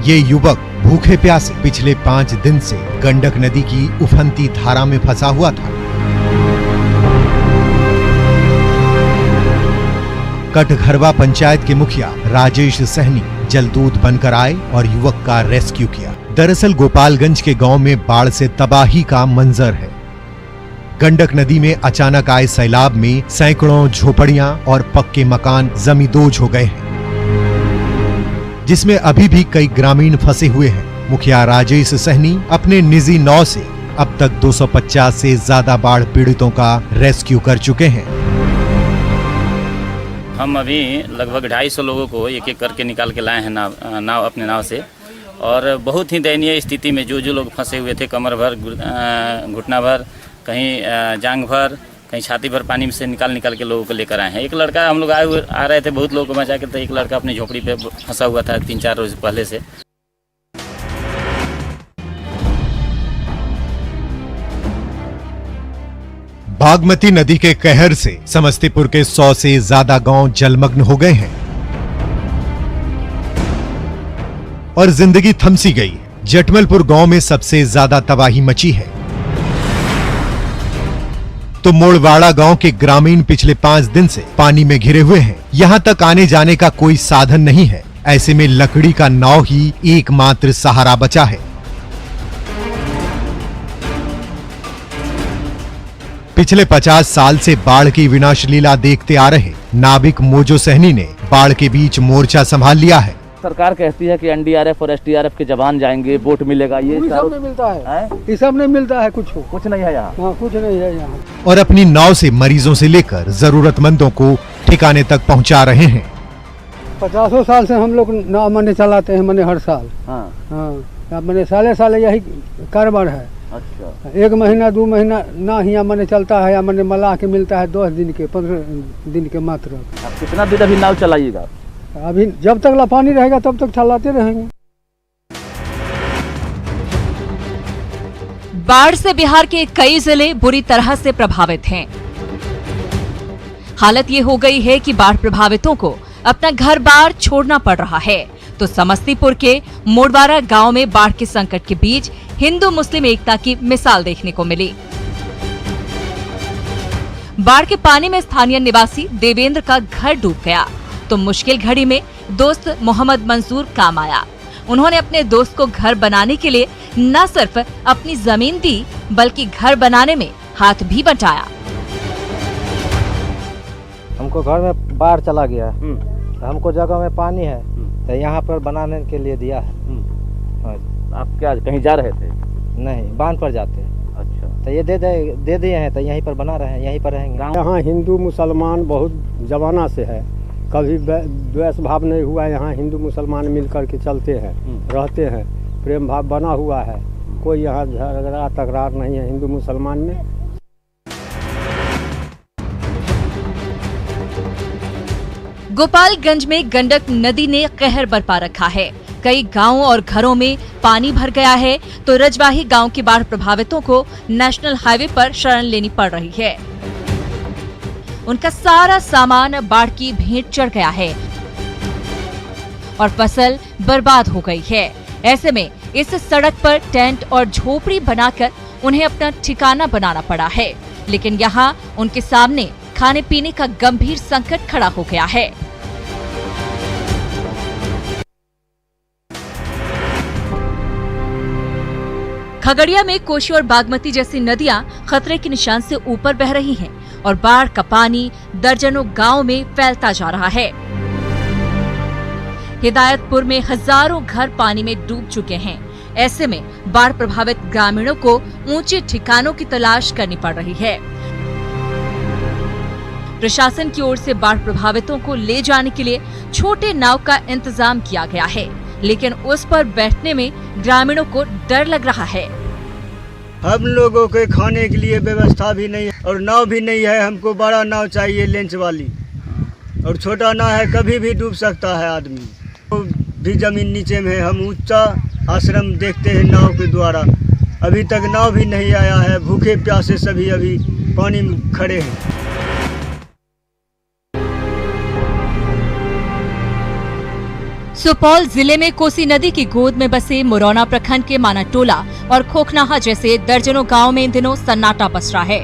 ये युवक भूखे प्यासे पिछले 5 दिन से गंडक नदी की उफनती धारा में फंसा हुआ था। कटघरवा पंचायत के मुखिया राजेश सहनी जलदूत बनकर आए और युवक का रेस्क्यू किया। दरअसल गोपालगंज के गांव में बाढ़ से तबाही का मंजर है। गंडक नदी में अचानक आए सैलाब में सैकड़ों झोपड़ियां और पक्के मकान जमींदोज हो गए हैं, जिसमें अभी भी कई ग्रामीण फंसे हुए हैं। मुखिया राजेश सहनी अपने निजी नाव से अब तक 250 से ज्यादा बाढ़ पीड़ितों का रेस्क्यू कर चुके हैं। हम अभी लगभग 250 लोगों को एक एक करके निकाल के लाए हैं नाव अपने नाव से, और बहुत ही दयनीय स्थिति में जो लोग फंसे हुए थे, कमर भर, घुटना भर, कहीं जांग भर, कहीं छाती भर पानी में से निकाल के लोगों को लेकर आए हैं। एक लड़का, हम लोग आ रहे थे, बहुत लोगों को बचा के, तो एक लड़का अपनी झोपड़ी पे फंसा हुआ था 3-4 रोज पहले से। बागमती नदी के कहर से समस्तीपुर के 100 से ज्यादा गांव जलमग्न हो गए हैं और जिंदगी थमसी गई। जटमलपुर गांव में सबसे ज्यादा तबाही मची है, तो मोड़वाड़ा गांव के ग्रामीण पिछले 5 दिन से पानी में घिरे हुए हैं। यहां तक आने जाने का कोई साधन नहीं है। ऐसे में लकड़ी का नाव ही एकमात्र सहारा बचा है। पिछले 50 साल से बाढ़ की विनाश लीला देखते आ रहे नाविक मोजो सहनी ने बाढ़ के बीच मोर्चा संभाल लिया है। सरकार कहती है कि एनडीआरएफ और एसडीआरएफ के जवान जाएंगे, बोट मिलेगा, ये सब नहीं मिलता है। ये सब नहीं मिलता है, कुछ नहीं है यहाँ। हाँ, कुछ नहीं है यहाँ। और अपनी नाव से मरीजों से लेकर जरूरतमंदों को ठिकाने तक पहुँचा रहे हैं। 50 साल से हम लोग नाव मने चलाते हैं, मने हर साल। हाँ, मने साले यही कारोबार है। अच्छा। 1 महीना 2 महीना ना ही मने चलता है, या मने मलाह के मिलता है 10 दिन के, 15 दिन के मात्र। कितना दिन अभी नाव चलाइएगा? अभी जब तक पानी रहेगा तब तक चलाते रहेंगे। बाढ़ से बिहार के कई जिले बुरी तरह से प्रभावित हैं। हालत ये हो गई है कि बाढ़ प्रभावितों को अपना घर बार छोड़ना पड़ रहा है। तो समस्तीपुर के मोड़वाड़ा गांव में बाढ़ के संकट के बीच हिंदू मुस्लिम एकता की मिसाल देखने को मिली। बाढ़ के पानी में स्थानीय निवासी देवेंद्र का घर डूब गया, तो मुश्किल घड़ी में दोस्त मोहम्मद मंसूर काम आया। उन्होंने अपने दोस्त को घर बनाने के लिए न सिर्फ अपनी जमीन दी, बल्कि घर बनाने में हाथ भी बटाया। हमको घर में बाढ़ चला गया, तो हमको जगह में पानी है, तो यहाँ पर बनाने के लिए दिया है। आप क्या कहीं जा रहे थे? नहीं, बांध पर जाते हैं। अच्छा। तो ये दे दिए हैं, तो यहीं पर बना रहे हैं, यहीं पर रहेंगे। यहाँ हिंदू मुसलमान बहुत जमाना से है, कभी द्वेष भाव नहीं हुआ। यहाँ हिंदू मुसलमान मिल कर के चलते हैं, रहते हैं, प्रेम भाव बना हुआ है। कोई यहाँ झगड़ा तकरार नहीं है हिंदू मुसलमान में। गोपालगंज में गंडक नदी ने कहर बरपा रखा है। कई गांवों और घरों में पानी भर गया है, तो रजवाही गांव के बाढ़ प्रभावितों को नेशनल हाईवे पर शरण लेनी पड़ रही है। उनका सारा सामान बाढ़ की भेंट चढ़ गया है और फसल बर्बाद हो गई है। ऐसे में इस सड़क पर टेंट और झोपड़ी बनाकर उन्हें अपना ठिकाना बनाना पड़ा है, लेकिन यहाँ उनके सामने खाने पीने का गंभीर संकट खड़ा हो गया है। खगड़िया में कोसी और बागमती जैसी नदियां खतरे के निशान से ऊपर बह रही हैं और बाढ़ का पानी दर्जनों गांव में फैलता जा रहा है। हिदायतपुर में हजारों घर पानी में डूब चुके हैं। ऐसे में बाढ़ प्रभावित ग्रामीणों को ऊंचे ठिकानों की तलाश करनी पड़ रही है। प्रशासन की ओर से बाढ़ प्रभावितों को ले जाने के लिए छोटे नाव का इंतजाम किया गया है, लेकिन उस पर बैठने में ग्रामीणों को डर लग रहा है। हम लोगों के खाने के लिए व्यवस्था भी नहीं है और नाव भी नहीं है। हमको बड़ा नाव चाहिए, लेंच वाली, और छोटा नाव है, कभी भी डूब सकता है आदमी। तो भी जमीन नीचे में है। हम ऊंचा आश्रम देखते हैं नाव के द्वारा, अभी तक नाव भी नहीं आया है। भूखे प्यासे सभी अभी पानी में खड़े हैं। सुपौल जिले में कोसी नदी की गोद में बसे मुरौना प्रखंड के मानाटोला और खोखनाहा जैसे दर्जनों गांव में इन दिनों सन्नाटा पसरा है।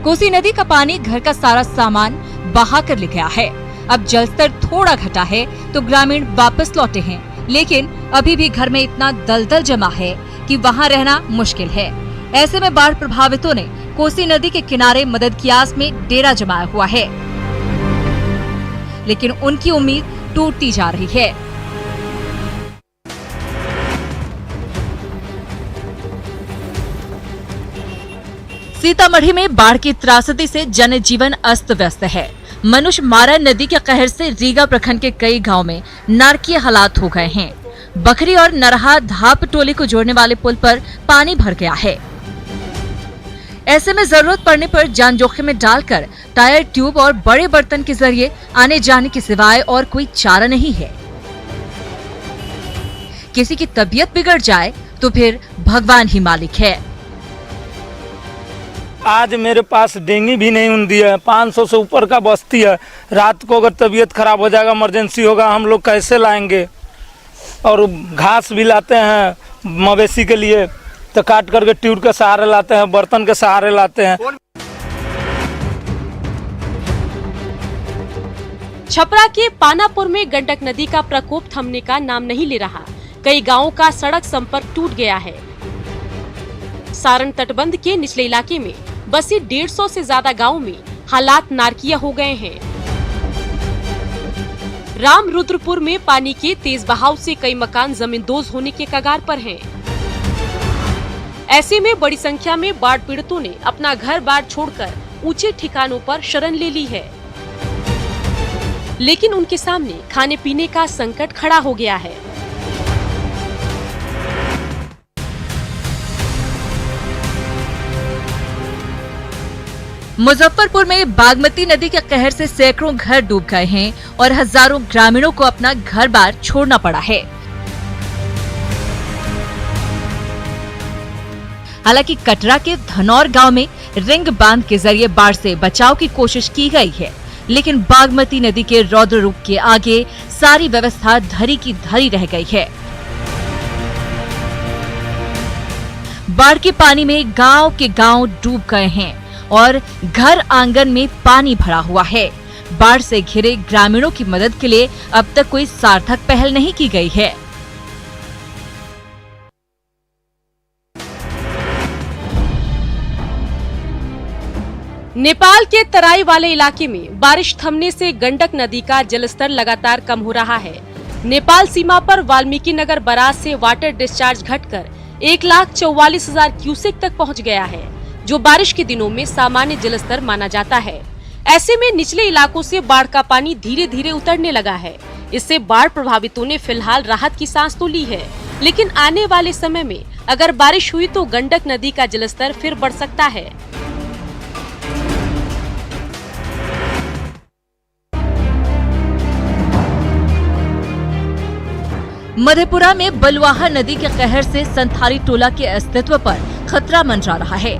कोसी नदी का पानी घर का सारा सामान बहा कर ले गया है। अब जलस्तर थोड़ा घटा है तो ग्रामीण वापस लौटे हैं, लेकिन अभी भी घर में इतना दलदल जमा है कि वहां रहना मुश्किल है। ऐसे में बाढ़ प्रभावितों ने कोसी नदी के किनारे मदद की आस में डेरा जमाया हुआ है, लेकिन उनकी उम्मीद टूटती जा रही है। सीतामढ़ी में बाढ़ की त्रासदी से जनजीवन अस्त व्यस्त है। मनुष्य मारा नदी के कहर से रीगा प्रखंड के कई गांव में नारकीय हालात हो गए हैं। बखरी और नरहा धाप टोली को जोड़ने वाले पुल पर पानी भर गया है। ऐसे में जरूरत पड़ने पर जान जोखिम में डालकर टायर, ट्यूब और बड़े बर्तन के जरिए आने जाने के सिवाय और कोई चारा नहीं है। किसी की तबीयत बिगड़ जाए तो फिर भगवान ही मालिक है। आज मेरे पास डेंगी भी नहीं हुई है, 500 से ऊपर का बस्ती है। रात को अगर तबीयत खराब हो जाएगा, इमरजेंसी होगा, हम लोग कैसे लाएंगे? और घास भी लाते हैं मवेशी के लिए तो काट करके ट्यूब के सहारे लाते हैं, बर्तन के सहारे लाते हैं। छपरा के पानापुर में गंडक नदी का प्रकोप थमने का नाम नहीं ले रहा। कई गांवों का सड़क संपर्क टूट गया है। सारण तटबंध के निचले इलाके में बसे 150 से ज्यादा गांवों में हालात नारकीय हो गए हैं। रामरुद्रपुर में पानी के तेज बहाव से कई मकान जमींदोज होने के कगार पर हैं। ऐसे में बड़ी संख्या में बाढ़ पीड़ितों ने अपना घर बार छोड़कर ऊंचे ठिकानों पर शरण ले ली है, लेकिन उनके सामने खाने पीने का संकट खड़ा हो गया है। मुजफ्फरपुर में बागमती नदी के कहर से सैकड़ों घर डूब गए हैं और हजारों ग्रामीणों को अपना घर बार छोड़ना पड़ा है। हालांकि कटरा के धनौर गांव में रिंग बांध के जरिए बाढ़ से बचाव की कोशिश की गई है, लेकिन बागमती नदी के रौद्र रूप के आगे सारी व्यवस्था धरी की धरी रह गई है। बाढ़ के पानी में गांव के गांव डूब गए हैं और घर आंगन में पानी भरा हुआ है। बाढ़ से घिरे ग्रामीणों की मदद के लिए अब तक कोई सार्थक पहल नहीं की गई है। नेपाल के तराई वाले इलाके में बारिश थमने से गंडक नदी का जलस्तर लगातार कम हो रहा है। नेपाल सीमा पर वाल्मीकि नगर बराज से वाटर डिस्चार्ज घटकर 1,44,000 क्यूसेक तक पहुंच गया है, जो बारिश के दिनों में सामान्य जलस्तर माना जाता है। ऐसे में निचले इलाकों से बाढ़ का पानी धीरे धीरे उतरने लगा है। इससे बाढ़ प्रभावितों ने फिलहाल राहत की सांस तो ली है, लेकिन आने वाले समय में अगर बारिश हुई तो गंडक नदी का जलस्तर फिर बढ़ सकता है। मधेपुरा में बलुआहा नदी के कहर से संथाली टोला के अस्तित्व पर खतरा मंडरा रहा है।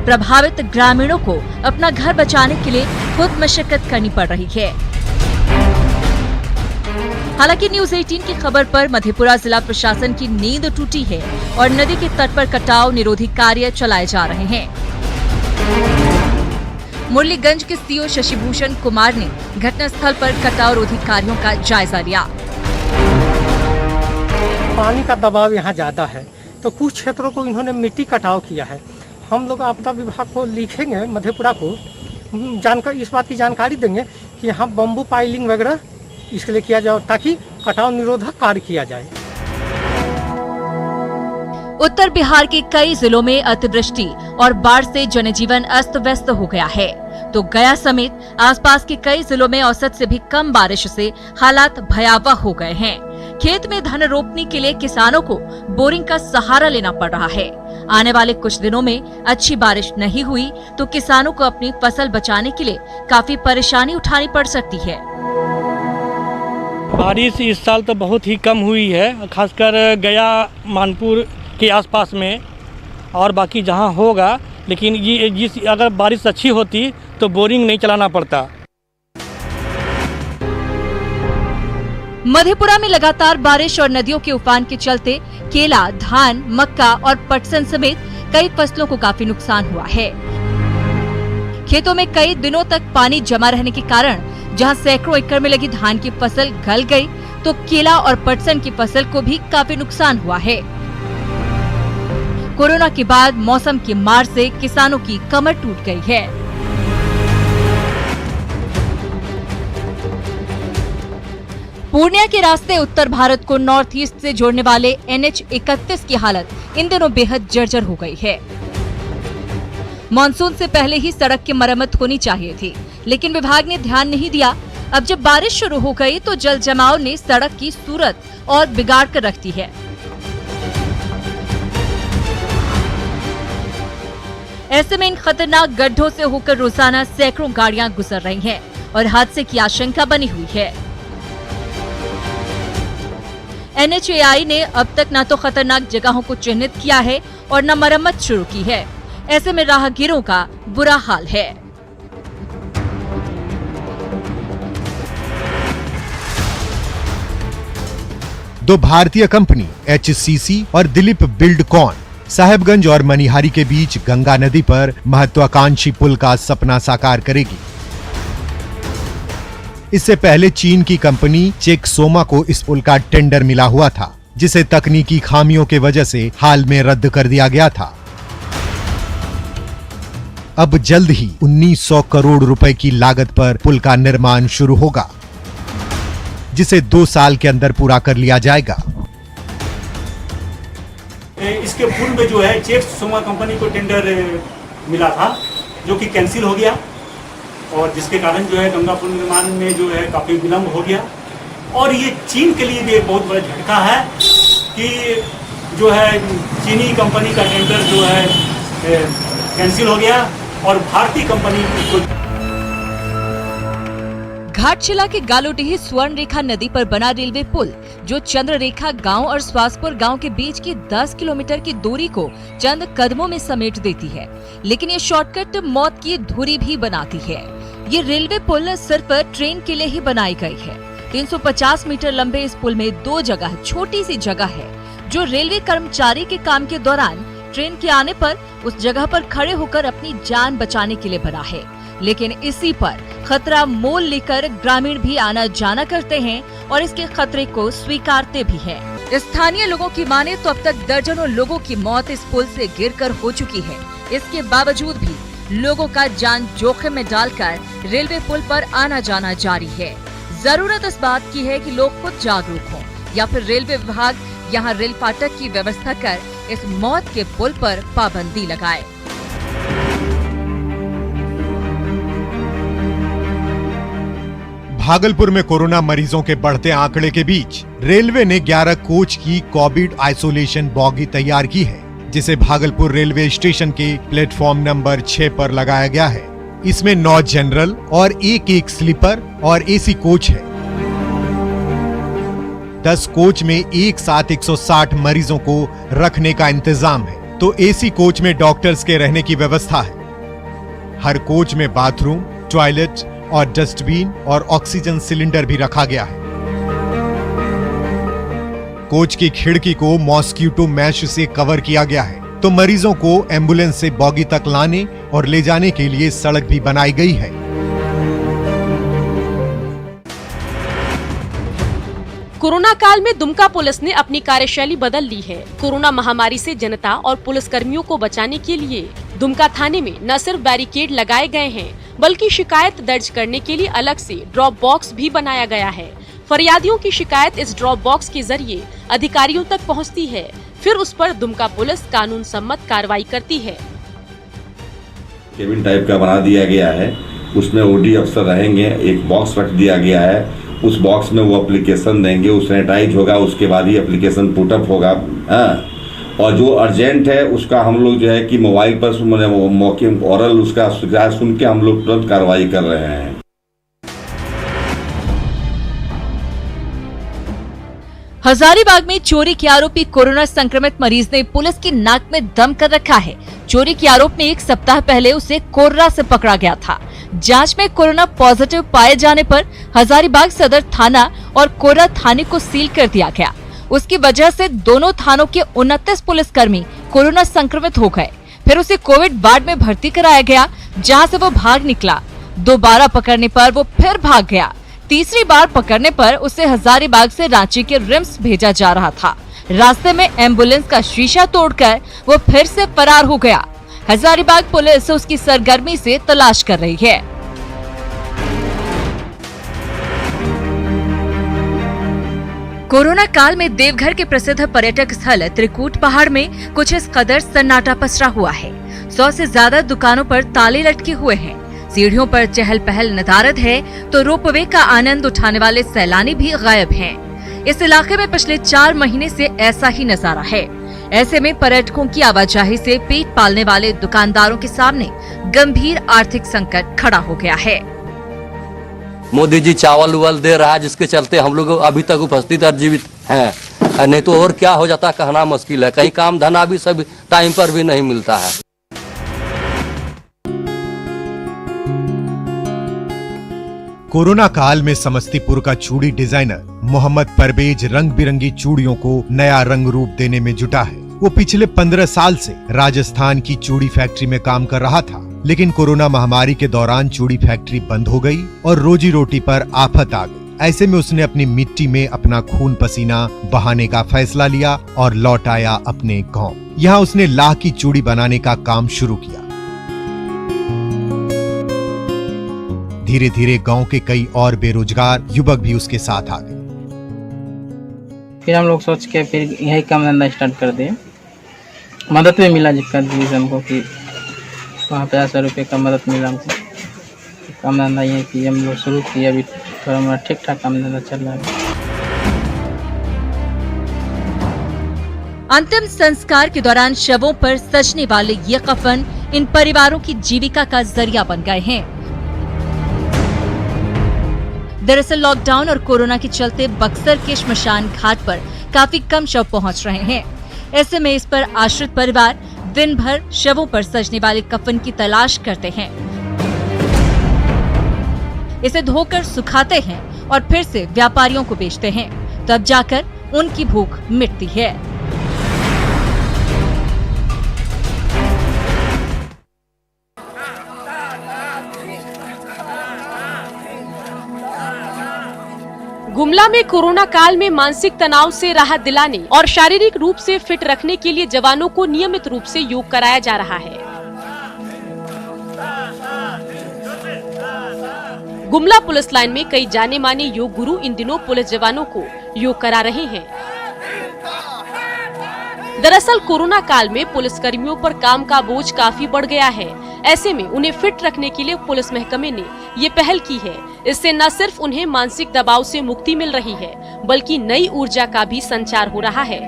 प्रभावित ग्रामीणों को अपना घर बचाने के लिए खुद मशक्कत करनी पड़ रही है। हालांकि न्यूज 18 की खबर पर मधेपुरा जिला प्रशासन की नींद टूटी है और नदी के तट पर कटाव निरोधी कार्य चलाए जा रहे हैं। मुरलीगंज के सीओ शशिभूषण कुमार ने घटनास्थल पर कटाव रोधी कार्यों का जायजा लिया। पानी का दबाव यहाँ ज्यादा है, तो कुछ क्षेत्रों को इन्होंने मिट्टी कटाव किया है। हम लोग आपदा विभाग को लिखेंगे, मधेपुरा को जानकारी, इस बात की जानकारी देंगे कि यहाँ बम्बू पाइलिंग वगैरह इसके लिए किया जाए ताकि कटाव निरोधक कार्य किया जाए। उत्तर बिहार के कई जिलों में अतिवृष्टि और बाढ़ से जनजीवन अस्त व्यस्त हो गया है, तो गया समेत आसपास के कई जिलों में औसत से भी कम बारिश से हालात भयावह हो गए हैं। खेत में धान रोपने के लिए किसानों को बोरिंग का सहारा लेना पड़ रहा है। आने वाले कुछ दिनों में अच्छी बारिश नहीं हुई तो किसानों को अपनी फसल बचाने के लिए काफी परेशानी उठानी पड़ सकती है। बारिश इस साल तो बहुत ही कम हुई है, खासकर गया मानपुर के आसपास में, और बाकी जहां होगा, लेकिन ये अगर बारिश अच्छी होती तो बोरिंग नहीं चलाना पड़ता। मधेपुरा में लगातार बारिश और नदियों के उफान के चलते केला, धान, मक्का और पटसन समेत कई फसलों को काफी नुकसान हुआ है। खेतों में कई दिनों तक पानी जमा रहने के कारण जहां सैकड़ों एकड़ में लगी धान की फसल गल गई, तो केला और पटसन की फसल को भी काफी नुकसान हुआ है। कोरोना के बाद मौसम की मार से किसानों की कमर टूट गई है। पूर्णिया के रास्ते उत्तर भारत को नॉर्थ ईस्ट से जोड़ने वाले NH 31 की हालत इन दिनों बेहद जर्जर हो गई है। मानसून से पहले ही सड़क की मरम्मत होनी चाहिए थी, लेकिन विभाग ने ध्यान नहीं दिया। अब जब बारिश शुरू हो गई तो जल जमाव ने सड़क की सूरत और बिगाड़ कर रख दी है। ऐसे में इन खतरनाक गड्ढों से होकर रोजाना सैकड़ों गाड़ियां गुजर रही हैं और हादसे की आशंका बनी हुई है। NHAI ने अब तक न तो खतरनाक जगहों को चिन्हित किया है और न मरम्मत शुरू की है। ऐसे में राहगीरों का बुरा हाल है। दो भारतीय कंपनी HCC और दिलीप बिल्डकॉन साहेबगंज और मनिहारी के बीच गंगा नदी पर महत्वाकांक्षी पुल का सपना साकार करेगी। इससे पहले चीन की कंपनी चेकसोमा को इस पुल का टेंडर मिला हुआ था, जिसे तकनीकी खामियों के वजह से हाल में रद्द कर दिया गया था। अब जल्द ही 1900 करोड़ रुपए की लागत पर पुल का निर्माण शुरू होगा, जिसे 2 साल के अंदर पूरा कर लिया जाएगा। इसके पूर्व में जो है चेकसोमा कंपनी को टेंडर मिला था, जो कि कैंसिल हो गया और जिसके कारण जो है गंगा पुल निर्माण में जो है काफी विलंब हो गया। और ये चीन के लिए भी एक बहुत बड़ा झटका है कि जो है चीनी कंपनी का टेंडर जो है कैंसिल हो गया और भारतीय कंपनी को। घाटशिला के गालोडीह स्वर्ण रेखा नदी पर बना रेलवे पुल, जो चंद्ररेखा गांव और स्वासपुर गांव के बीच की 10 किलोमीटर की दूरी को चंद कदमों में समेट देती है, लेकिन ये शॉर्टकट मौत की धुरी भी बनाती है। ये रेलवे पुल सिर्फ ट्रेन के लिए ही बनाई गई है। 350 मीटर लंबे इस पुल में 2 जगह छोटी सी जगह है, जो रेलवे कर्मचारी के काम के दौरान ट्रेन के आने पर उस जगह पर खड़े होकर अपनी जान बचाने के लिए बना है। लेकिन इसी पर खतरा मोल लेकर ग्रामीण भी आना जाना करते हैं और इसके खतरे को स्वीकारते भी हैं। स्थानीय लोगों की माने तो अब तक दर्जनों लोगों की मौत इस पुल से गिरकर हो चुकी है। इसके बावजूद भी लोगों का जान जोखिम में डालकर रेलवे पुल पर आना जाना जारी है। जरूरत इस बात की है कि लोग खुद जागरूक हों या फिर रेलवे विभाग यहाँ रेल फाटक की व्यवस्था कर इस मौत के पुल पर पाबंदी लगाए। भागलपुर में कोरोना मरीजों के बढ़ते आंकड़े के बीच रेलवे ने 11 कोच की कोविड आइसोलेशन बॉगी तैयार की है, जिसे भागलपुर रेलवे स्टेशन के प्लेटफॉर्म नंबर 6 पर लगाया गया है। इसमें 9 जनरल और एक स्लीपर और AC कोच है। 10 कोच में एक साथ 160 मरीजों को रखने का इंतजाम है, तो AC कोच में डॉक्टर्स के रहने की व्यवस्था है। हर कोच में बाथरूम, टॉयलेट और डस्टबिन और ऑक्सीजन सिलेंडर भी रखा गया है। कोच की खिड़की को मॉस्किटो मैश से कवर किया गया है, तो मरीजों को एम्बुलेंस से बॉगी तक लाने और ले जाने के लिए सड़क भी बनाई गई है। कोरोना काल में दुमका पुलिस ने अपनी कार्यशैली बदल ली है। कोरोना महामारी से जनता और पुलिस कर्मियों को बचाने के लिए दुमका थाने में न सिर्फ बैरिकेड लगाए गए हैं, बल्कि शिकायत दर्ज करने के लिए अलग से ड्रॉप बॉक्स भी बनाया गया है। फरियादियों की शिकायत इस ड्रॉप बॉक्स के जरिए अधिकारियों तक पहुंचती है, फिर उस पर दुमका पुलिस कानून सम्मत कार्रवाई करती है। केबिन टाइप का बना दिया गया है, उसमें OD अफसर रहेंगे, एक बॉक्स रख दिया गया है। उस बॉक्स में वो एप्लीकेशन देंगे, वो सैनिटाइज होगा, उसके बाद ही एप्लीकेशन पुटअप होगा। और जो अर्जेंट है उसका हम लोग जो है कि मोबाइल पर मौके ऑरल उसका शिकायत सुन के हम लोग तुरंत कार्रवाई कर रहे हैं। हजारीबाग में चोरी के आरोपी कोरोना संक्रमित मरीज ने पुलिस की नाक में दम कर रखा है। चोरी के आरोप में 1 सप्ताह पहले उसे कोर्रा से पकड़ा गया था। जांच में कोरोना पॉजिटिव पाए जाने पर हजारीबाग सदर थाना और कोरा थाने को सील कर दिया गया। उसकी वजह से दोनों थानों के 29 पुलिसकर्मी कोरोना संक्रमित हो गए। फिर उसे कोविड वार्ड में भर्ती कराया गया, जहां से वो भाग निकला। दोबारा पकड़ने पर वो फिर भाग गया। तीसरी बार पकड़ने पर उसे हजारीबाग से रांची के रिम्स भेजा जा रहा था। रास्ते में एम्बुलेंस का शीशा तोड़कर वो फिर से फरार हो गया। हजारीबाग पुलिस उसकी सरगर्मी से तलाश कर रही है। कोरोना काल में देवघर के प्रसिद्ध पर्यटक स्थल त्रिकूट पहाड़ में कुछ इस कदर सन्नाटा पसरा हुआ है। 100 से ज्यादा दुकानों पर ताले लटके हुए हैं। सीढ़ियों पर चहल पहल नदारद है तो रोपवे का आनंद उठाने वाले सैलानी भी गायब हैं। इस इलाके में पिछले 4 महीने से ऐसा ही नजारा है। ऐसे में पर्यटकों की आवाजाही से पेट पालने वाले दुकानदारों के सामने गंभीर आर्थिक संकट खड़ा हो गया है। मोदी जी चावल उवल दे रहा है, जिसके चलते हम लोग अभी तक उपस्थित और जीवित हैं। नहीं तो और क्या हो जाता कहना मुश्किल है। कहीं काम धंधा भी सब टाइम पर भी नहीं मिलता है। कोरोना काल में समस्तीपुर का चूड़ी डिजाइनर मोहम्मद परवेज रंग बिरंगी चूड़ियों को नया रंग रूप देने में जुटा है। वो पिछले 15 साल से राजस्थान की चूड़ी फैक्ट्री में काम कर रहा था, लेकिन कोरोना महामारी के दौरान चूड़ी फैक्ट्री बंद हो गई और रोजी रोटी पर आफत आ गई। ऐसे में उसने अपनी मिट्टी में अपना खून पसीना बहाने का फैसला लिया और लौट आया अपने गांव। यहाँ उसने लाह की चूड़ी बनाने का काम शुरू किया। धीरे धीरे गांव के कई और बेरोजगार युवक भी उसके साथ आ गए। फिर हम लोग सोच के फिर यही काम धंधा स्टार्ट कर दिए। मदद भी मिला जिसका दी हमको कि वहाँ पे 100 रुपये का मदद मिला हमको। काम धंधा यही की हम लोग शुरू किए। अभी थोड़ा हमारा ठीक ठाक काम धंधा चल रहा है। अंतिम संस्कार के दौरान शवों पर सजने वाले ये कफन इन परिवारों की जीविका का जरिया बन गए हैं। दरअसल लॉकडाउन और कोरोना के चलते बक्सर के श्मशान घाट पर काफी कम शव पहुंच रहे हैं। ऐसे में इस पर आश्रित परिवार दिन भर शवों पर सजने वाले कफन की तलाश करते हैं। इसे धोकर सुखाते हैं और फिर से व्यापारियों को बेचते हैं, तब जाकर उनकी भूख मिटती है। गुमला में कोरोना काल में मानसिक तनाव से राहत दिलाने और शारीरिक रूप से फिट रखने के लिए जवानों को नियमित रूप से योग कराया जा रहा है। गुमला पुलिस लाइन में कई जाने माने योग गुरु इन दिनों पुलिस जवानों को योग करा रहे हैं। दरअसल कोरोना काल में पुलिस कर्मियों पर काम का बोझ काफी बढ़ गया है। ऐसे में उन्हें फिट रखने के लिए पुलिस महकमे ने ये पहल की है। इससे न सिर्फ उन्हें मानसिक दबाव से मुक्ति मिल रही है, बल्कि नई ऊर्जा का भी संचार हो रहा है।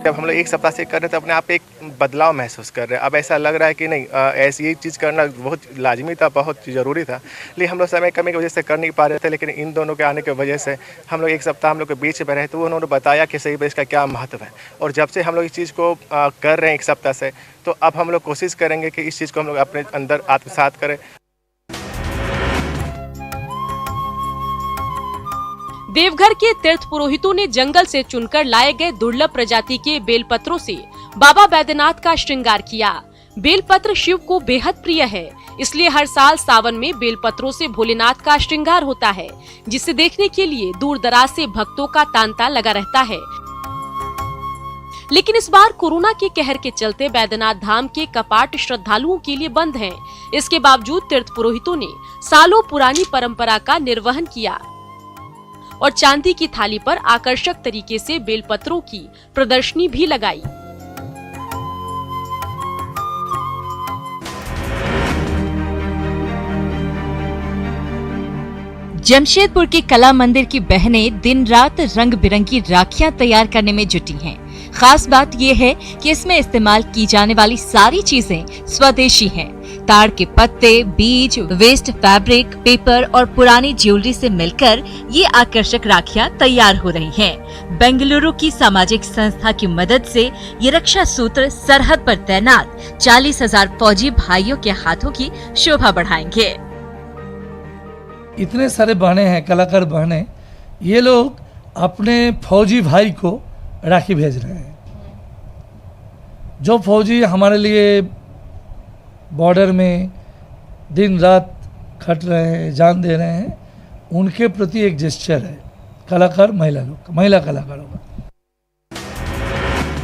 जब हम लोग एक सप्ताह से कर रहे थे, अपने आप एक बदलाव महसूस कर रहे हैं। अब ऐसा लग रहा है कि नहीं, ऐसी ये चीज़ करना बहुत लाजमी था, बहुत ज़रूरी था। लेकिन हम लोग समय कमी की वजह से कर नहीं पा रहे थे। लेकिन इन दोनों के आने की वजह से हम लोग एक सप्ताह हम लोग के बीच में रहे, तो उन्होंने बताया कि सही इसका क्या महत्व है। और जब से हम लोग इस चीज़ को कर रहे हैं एक सप्ताह से, तो अब हम लोग कोशिश करेंगे कि इस चीज़ को हम लोग अपने अंदर आत्मसात करें। देवघर के तीर्थ पुरोहितों ने जंगल से चुनकर लाए गए दुर्लभ प्रजाति के बेलपत्रों से बाबा बैद्यनाथ का श्रृंगार किया। बेलपत्र शिव को बेहद प्रिय है, इसलिए हर साल सावन में बेलपत्रों से भोलेनाथ का श्रृंगार होता है, जिसे देखने के लिए दूर दराज से भक्तों का तांता लगा रहता है। लेकिन इस बार कोरोना के कहर के चलते बैद्यनाथ धाम के कपाट श्रद्धालुओं के लिए बंद हैं। इसके बावजूद तीर्थ पुरोहितों ने सालों पुरानी परंपरा का निर्वहन किया और चांदी की थाली पर आकर्षक तरीके से बेलपत्रों की प्रदर्शनी भी लगाई। जमशेदपुर के कला मंदिर की बहनें दिन रात रंग बिरंगी राखियां तैयार करने में जुटी हैं। खास बात यह है कि इसमें इस्तेमाल की जाने वाली सारी चीजें स्वदेशी हैं। ताड़ के पत्ते, बीज, वेस्ट फैब्रिक, पेपर और पुरानी ज्वेलरी से मिलकर ये आकर्षक राखियां तैयार हो रही हैं। बेंगलुरु की सामाजिक संस्था की मदद से ये रक्षा सूत्र सरहद पर तैनात 40,000 फौजी भाइयों के हाथों की शोभा बढ़ाएंगे। इतने सारे बहने हैं, कलाकार बहने, ये लोग अपने फौजी भाई को राखी भेज रहे हैं। जो फौजी हमारे लिए बॉर्डर में दिन रात खट रहे हैं, जान दे रहे हैं, उनके प्रति एक जेस्चर है कलाकार महिला कलाकारों का।